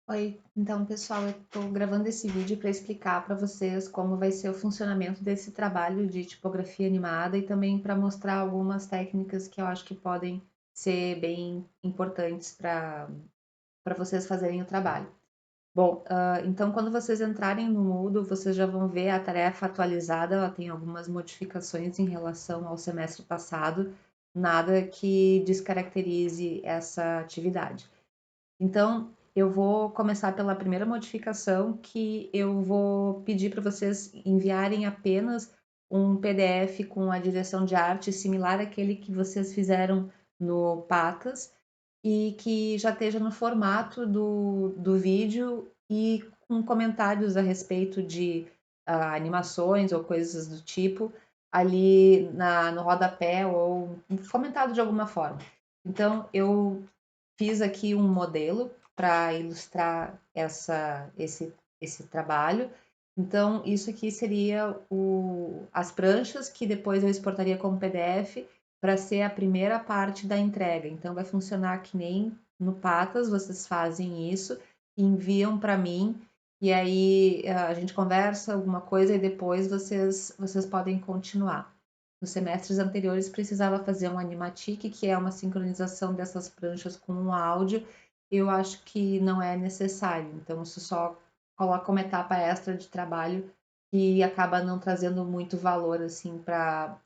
Oi, então pessoal, eu estou gravando esse vídeo para explicar para vocês como vai ser o funcionamento desse trabalho de tipografia animada e também para mostrar algumas técnicas que eu acho que podem ser bem importantes para vocês fazerem o trabalho. Bom, então quando vocês entrarem no Moodle, vocês já vão ver a tarefa atualizada, ela tem algumas modificações em relação ao semestre passado, nada que descaracterize essa atividade. Então, eu vou começar pela primeira modificação, que eu vou pedir para vocês enviarem apenas um PDF com a direção de arte similar àquele que vocês fizeram no Patas e que já esteja no formato do vídeo e com comentários a respeito de animações ou coisas do tipo ali no rodapé ou comentado de alguma forma. Então, eu fiz aqui um modelo para ilustrar esse trabalho. Então, isso aqui seria as pranchas que depois eu exportaria como PDF para ser a primeira parte da entrega. Então, vai funcionar que nem no Patas, vocês fazem isso, enviam para mim, e aí a gente conversa alguma coisa e depois vocês podem continuar. Nos semestres anteriores precisava fazer um animatic, que é uma sincronização dessas pranchas com um áudio. Eu acho que não é necessário, então isso só coloca uma etapa extra de trabalho que acaba não trazendo muito valor assim para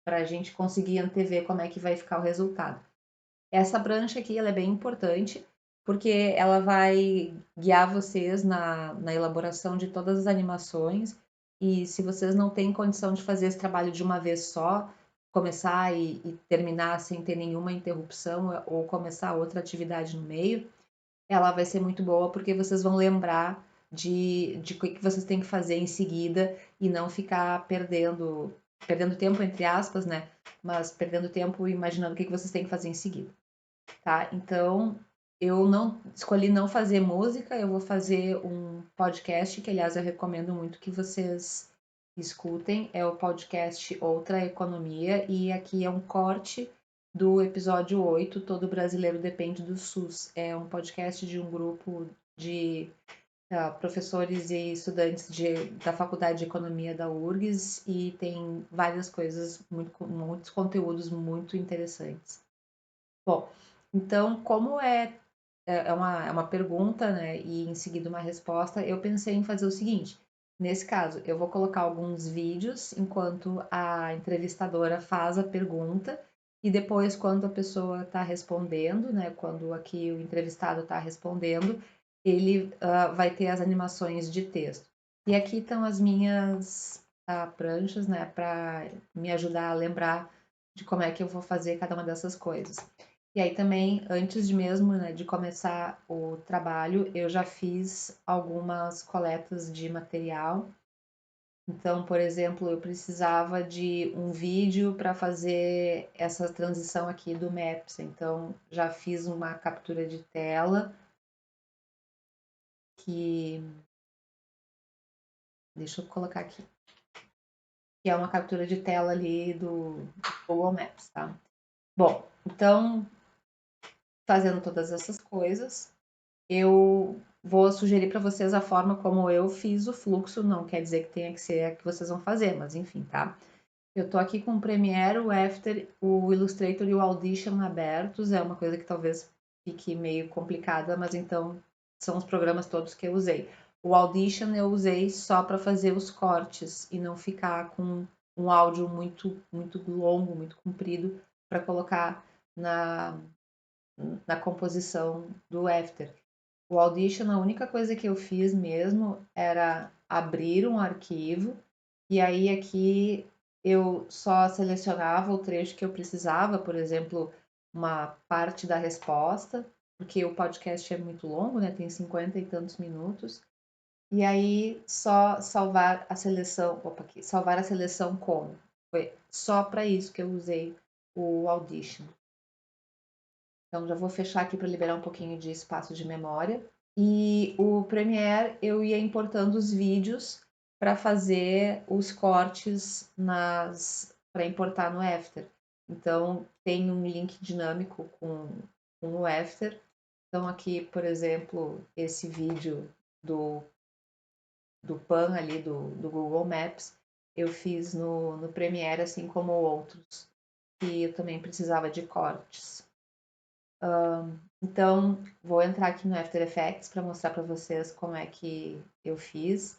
a gente conseguir antever como é que vai ficar o resultado. Essa prancha aqui ela é bem importante porque ela vai guiar vocês na elaboração de todas as animações e se vocês não têm condição de fazer esse trabalho de uma vez só, começar e terminar sem ter nenhuma interrupção ou começar outra atividade no meio, ela vai ser muito boa porque vocês vão lembrar de o que vocês têm que fazer em seguida e não ficar perdendo tempo, entre aspas, né? Mas perdendo tempo imaginando o que vocês têm que fazer em seguida, tá? Então, eu não escolhi não fazer música, eu vou fazer um podcast, que aliás eu recomendo muito que vocês escutem, é o podcast Outra Economia, e aqui é um corte do episódio 8, Todo Brasileiro Depende do SUS. É um podcast de um grupo de professores e estudantes da Faculdade de Economia da URGS e tem várias coisas, muitos conteúdos muito interessantes. Bom, então, como é uma pergunta, né, e em seguida uma resposta, eu pensei em fazer o seguinte: nesse caso, eu vou colocar alguns vídeos enquanto a entrevistadora faz a pergunta, e depois, quando a pessoa está respondendo, né, quando aqui o entrevistado está respondendo, ele vai ter as animações de texto. E aqui estão as minhas pranchas, né, para me ajudar a lembrar de como é que eu vou fazer cada uma dessas coisas. E aí também, antes de mesmo, né, de começar o trabalho, eu já fiz algumas coletas de material. Então, por exemplo, eu precisava de um vídeo para fazer essa transição aqui do Maps. Então, já fiz uma captura de tela que, deixa eu colocar aqui, que é uma captura de tela ali do Google Maps, tá? Bom, então, fazendo todas essas coisas, eu vou sugerir para vocês a forma como eu fiz o fluxo, não quer dizer que tenha que ser a que vocês vão fazer, mas enfim, tá? Eu tô aqui com o Premiere, o After, o Illustrator e o Audition abertos, é uma coisa que talvez fique meio complicada, mas então são os programas todos que eu usei. O Audition eu usei só para fazer os cortes e não ficar com um áudio muito longo, muito comprido para colocar na, na composição do After. O Audition, a única coisa que eu fiz mesmo era abrir um arquivo e aí aqui eu só selecionava o trecho que eu precisava, por exemplo, uma parte da resposta, porque o podcast é muito longo, né? Tem 50 e tantos minutos. E aí só salvar a seleção, opa, aqui, salvar a seleção como. Foi só para isso que eu usei o Audition. Então já vou fechar aqui para liberar um pouquinho de espaço de memória. E o Premiere eu ia importando os vídeos para fazer os cortes para importar no After. Então tem um link dinâmico com o After Então aqui, por exemplo, esse vídeo do, do PAN ali, do Google Maps, eu fiz no Premiere, assim como outros, que eu também precisava de cortes. Então, vou entrar aqui no After Effects para mostrar para vocês como é que eu fiz.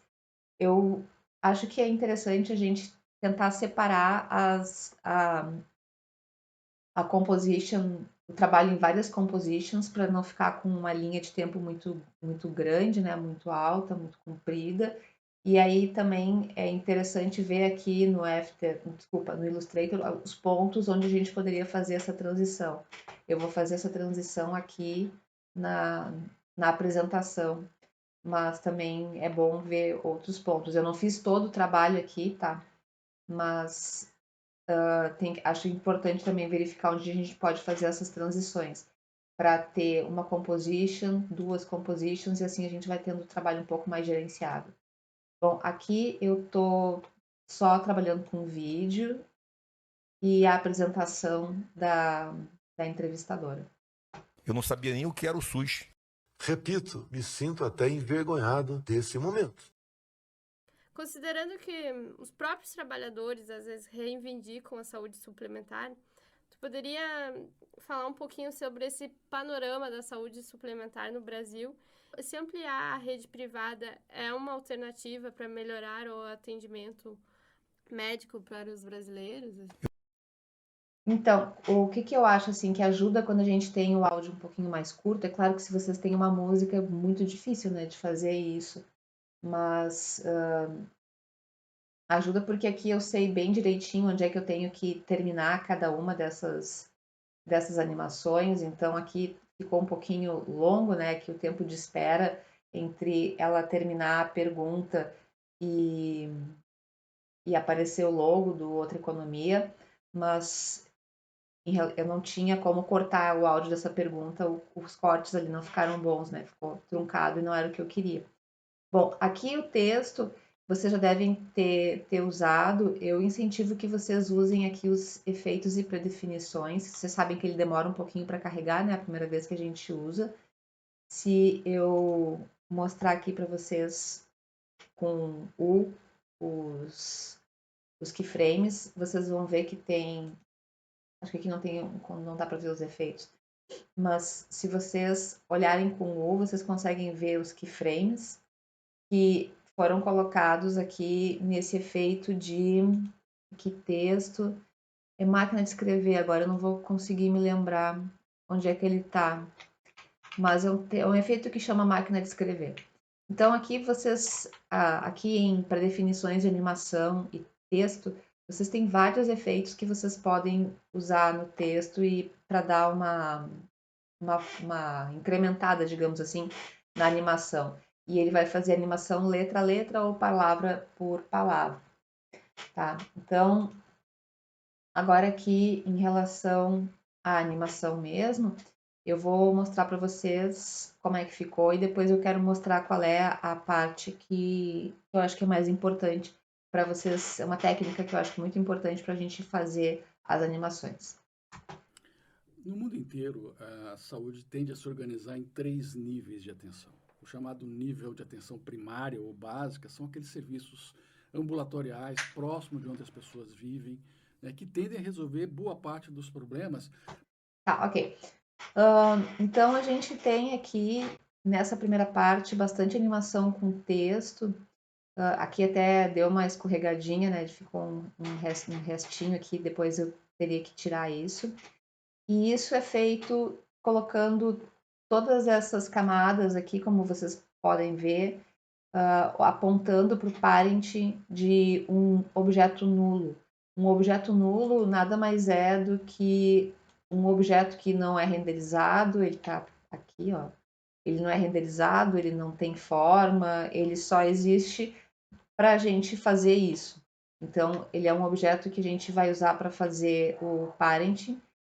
Eu acho que é interessante a gente tentar separar a composition, o trabalho em várias compositions para não ficar com uma linha de tempo muito grande, né, muito alta, muito comprida. E aí também é interessante ver aqui no Illustrator, os pontos onde a gente poderia fazer essa transição. Eu vou fazer essa transição aqui na, na apresentação, mas também é bom ver outros pontos. Eu não fiz todo o trabalho aqui, tá? Mas acho importante também verificar onde a gente pode fazer essas transições para ter uma composition, duas compositions, e assim a gente vai tendo o trabalho um pouco mais gerenciado. Bom, aqui eu estou só trabalhando com vídeo e a apresentação da entrevistadora. Eu não sabia nem o que era o SUS. Repito, me sinto até envergonhado desse momento. Considerando que os próprios trabalhadores às vezes reivindicam a saúde suplementar, tu poderia falar um pouquinho sobre esse panorama da saúde suplementar no Brasil? Se ampliar a rede privada é uma alternativa para melhorar o atendimento médico para os brasileiros? Então, o que eu acho assim que ajuda quando a gente tem o áudio um pouquinho mais curto, é claro que se vocês têm uma música é muito difícil, né, de fazer isso, mas ajuda porque aqui eu sei bem direitinho onde é que eu tenho que terminar cada uma dessas animações, então aqui ficou um pouquinho longo, né, que o tempo de espera entre ela terminar a pergunta e, e aparecer o logo do Outra Economia, mas eu não tinha como cortar o áudio dessa pergunta, os cortes ali não ficaram bons, né, ficou truncado e não era o que eu queria. Bom, aqui o texto vocês já devem ter usado. Eu incentivo que vocês usem aqui os efeitos e predefinições. Vocês sabem que ele demora um pouquinho para carregar, né? A primeira vez que a gente usa. Se eu mostrar aqui para vocês com os keyframes, vocês vão ver que tem. Acho que aqui não dá para ver os efeitos. Mas se vocês olharem com o U, vocês conseguem ver os keyframes que foram colocados aqui nesse efeito de que texto é máquina de escrever. Agora eu não vou conseguir me lembrar onde é que ele está, mas é um efeito que chama máquina de escrever. Então aqui vocês, aqui em pré-definições de animação e texto, vocês têm vários efeitos que vocês podem usar no texto e para dar uma incrementada, digamos assim, na animação. E ele vai fazer animação letra a letra ou palavra por palavra, tá? Então, agora aqui em relação à animação mesmo, eu vou mostrar para vocês como é que ficou e depois eu quero mostrar qual é a parte que eu acho que é mais importante para vocês, é uma técnica que eu acho muito importante para a gente fazer as animações. No mundo inteiro, a saúde tende a se organizar em 3 níveis de atenção. O chamado nível de atenção primária ou básica são aqueles serviços ambulatoriais próximos de onde as pessoas vivem, né, que tendem a resolver boa parte dos problemas. Tá, ok. Então a gente tem aqui nessa primeira parte bastante animação com texto. Aqui até deu uma escorregadinha, né? Ficou um restinho aqui, depois eu teria que tirar isso. E isso é feito colocando todas essas camadas aqui, como vocês podem ver, apontando para o parent de um objeto nulo. Um objeto nulo nada mais é do que um objeto que não é renderizado, ele está aqui, ó. Ele não é renderizado, ele não tem forma, ele só existe para a gente fazer isso. Então, ele é um objeto que a gente vai usar para fazer o parent.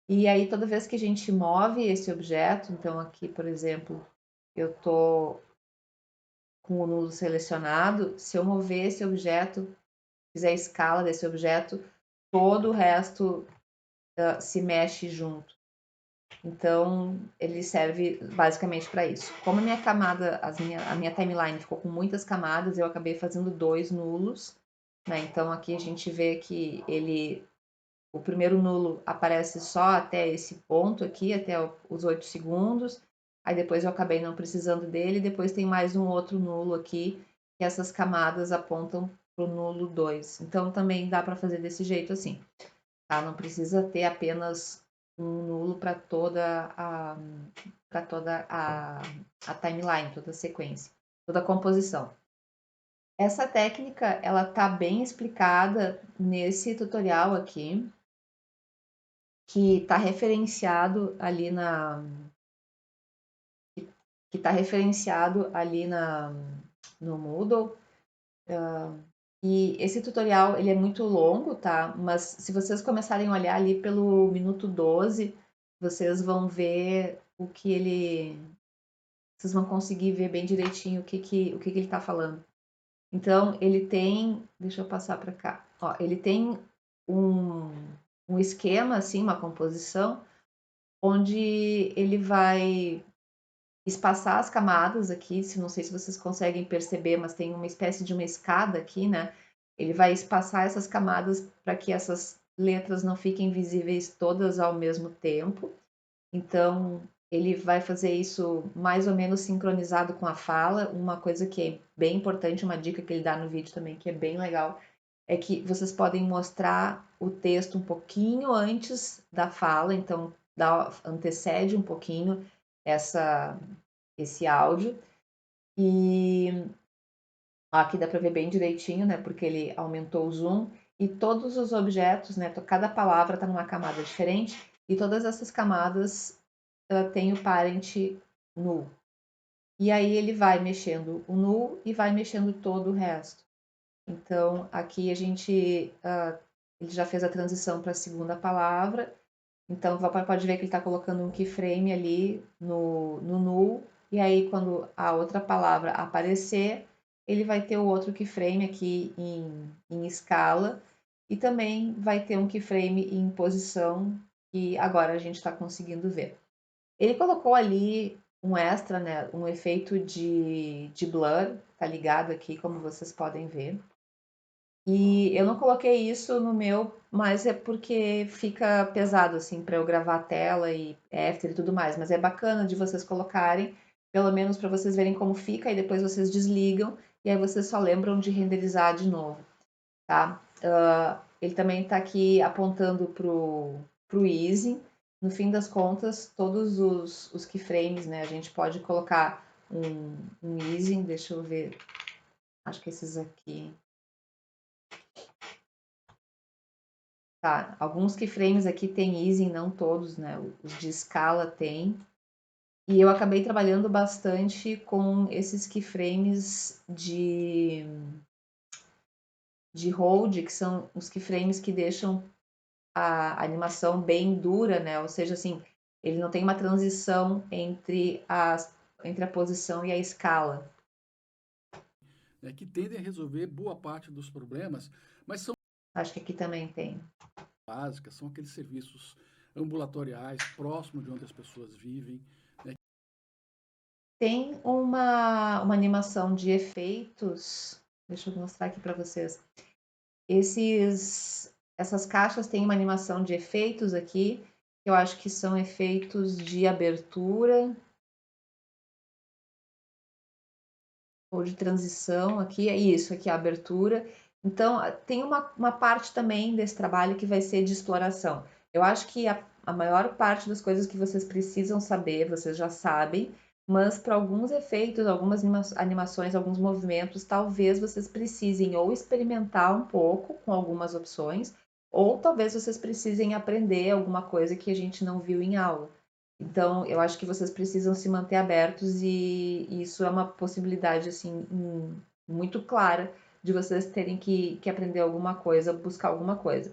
E aí, toda vez que a gente move esse objeto, então aqui, por exemplo, eu estou com o nulo selecionado, se eu mover esse objeto, fizer a escala desse objeto, todo o resto se mexe junto. Então, ele serve basicamente para isso. Como a minha camada, a minha timeline ficou com muitas camadas, eu acabei fazendo 2 nulos, né? Então, aqui a gente vê que o primeiro nulo aparece só até esse ponto aqui, até os 8 segundos. Aí depois eu acabei não precisando dele. Depois tem mais um outro nulo aqui, que essas camadas apontam para o nulo 2. Então também dá para fazer desse jeito assim. Tá? Não precisa ter apenas um nulo para toda a timeline, toda a sequência, toda a composição. Essa técnica, ela tá bem explicada nesse tutorial aqui, que está referenciado ali no Moodle. E esse tutorial, ele é muito longo, tá? Mas se vocês começarem a olhar ali pelo minuto 12, vocês vão ver vocês vão conseguir ver bem direitinho o que ele está falando. Então, ele tem, deixa eu passar para cá, ó, ele tem um esquema, assim, uma composição, onde ele vai espaçar as camadas aqui, não sei se vocês conseguem perceber, mas tem uma espécie de uma escada aqui, né? Ele vai espaçar essas camadas para que essas letras não fiquem visíveis todas ao mesmo tempo. Então, ele vai fazer isso mais ou menos sincronizado com a fala. Uma coisa que é bem importante, uma dica que ele dá no vídeo também, que é bem legal, é que vocês podem mostrar o texto um pouquinho antes da fala, então antecede um pouquinho esse áudio. E aqui dá para ver bem direitinho, né? Porque ele aumentou o zoom e todos os objetos, né? Cada palavra está numa camada diferente e todas essas camadas tem o parent null. E aí ele vai mexendo o null e vai mexendo todo o resto. Então aqui ele já fez a transição para a segunda palavra. Então pode ver que ele está colocando um keyframe ali no null. E aí quando a outra palavra aparecer, ele vai ter o outro keyframe aqui em escala. E também vai ter um keyframe em posição, que agora a gente está conseguindo ver. Ele colocou ali um extra, né, um efeito de blur, tá ligado aqui, como vocês podem ver. E eu não coloquei isso no meu, mas é porque fica pesado, assim, para eu gravar a tela e after e tudo mais. Mas é bacana de vocês colocarem, pelo menos para vocês verem como fica, e depois vocês desligam, e aí vocês só lembram de renderizar de novo, tá? Ele também está aqui apontando pro easing. No fim das contas, todos os keyframes, né? A gente pode colocar um easing, deixa eu ver, acho que esses aqui. Tá, alguns keyframes aqui tem easing, não todos, né? Os de escala tem. E eu acabei trabalhando bastante com esses keyframes de hold, que são os keyframes que deixam a animação bem dura, né? Ou seja, assim, ele não tem uma transição entre a posição e a escala. Que tendem a resolver boa parte dos problemas, mas são Acho que aqui também tem. básicas, são aqueles serviços ambulatoriais próximos de onde as pessoas vivem. Tem uma animação de efeitos, deixa eu mostrar aqui para vocês. Essas caixas têm uma animação de efeitos aqui, que eu acho que são efeitos de abertura ou de transição aqui, é isso aqui, a abertura. Então, tem uma parte também desse trabalho que vai ser de exploração. Eu acho que a maior parte das coisas que vocês precisam saber, vocês já sabem, mas para alguns efeitos, algumas animações, alguns movimentos, talvez vocês precisem ou experimentar um pouco com algumas opções, ou talvez vocês precisem aprender alguma coisa que a gente não viu em aula. Então, eu acho que vocês precisam se manter abertos e isso é uma possibilidade, assim, muito clara de vocês terem que aprender alguma coisa, buscar alguma coisa.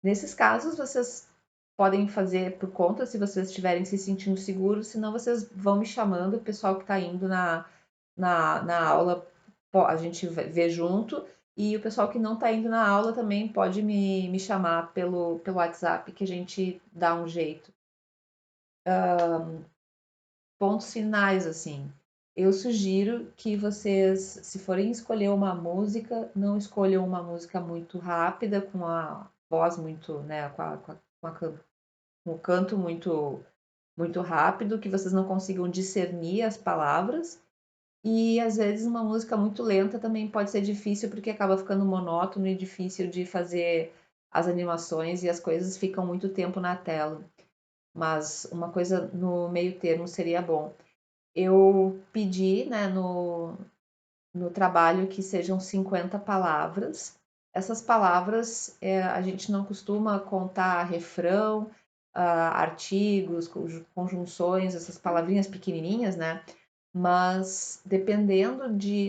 Nesses casos, vocês podem fazer por conta, se vocês estiverem se sentindo seguros, senão vocês vão me chamando, o pessoal que está indo na aula, a gente vê junto, e o pessoal que não está indo na aula também pode me chamar pelo WhatsApp, que a gente dá um jeito. pontos finais, assim. Eu sugiro que vocês, se forem escolher uma música, não escolham uma música muito rápida, com a voz muito, né, com o canto muito rápido, que vocês não consigam discernir as palavras. E às vezes uma música muito lenta também pode ser difícil, porque acaba ficando monótono e difícil de fazer as animações e as coisas ficam muito tempo na tela. Mas uma coisa no meio termo seria bom. Eu pedi, né, no trabalho que sejam 50 palavras. Essas palavras, a gente não costuma contar refrão, artigos, conjunções, essas palavrinhas pequenininhas, né? Mas dependendo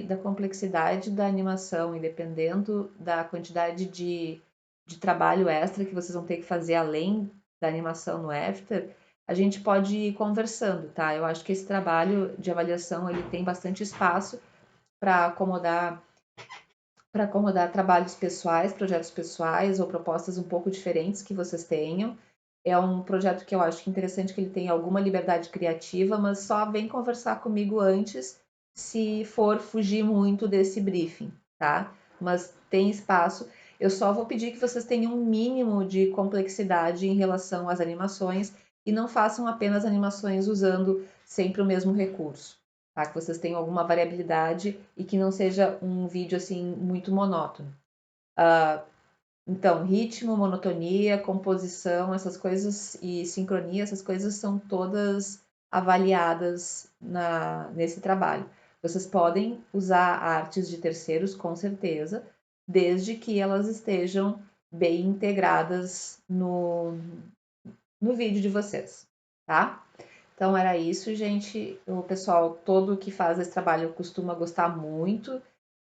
da complexidade da animação e dependendo da quantidade de trabalho extra que vocês vão ter que fazer além da animação no After, a gente pode ir conversando, tá? Eu acho que esse trabalho de avaliação ele tem bastante espaço para acomodar trabalhos pessoais, projetos pessoais ou propostas um pouco diferentes que vocês tenham. É um projeto que eu acho interessante que ele tenha alguma liberdade criativa, mas só vem conversar comigo antes se for fugir muito desse briefing, tá? Mas tem espaço. Eu só vou pedir que vocês tenham um mínimo de complexidade em relação às animações e não façam apenas animações usando sempre o mesmo recurso, tá? Que vocês tenham alguma variabilidade e que não seja um vídeo assim muito monótono. Então, ritmo, monotonia, composição, essas coisas e sincronia, essas coisas são todas avaliadas nesse trabalho. Vocês podem usar artes de terceiros, com certeza, desde que elas estejam bem integradas no vídeo de vocês, tá? Então era isso, gente. O pessoal todo que faz esse trabalho costuma gostar muito.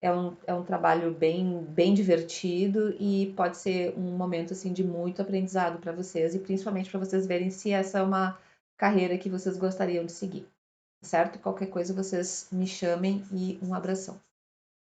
É um trabalho bem divertido e pode ser um momento assim de muito aprendizado para vocês e principalmente para vocês verem se essa é uma carreira que vocês gostariam de seguir, certo? Qualquer coisa vocês me chamem e um abração.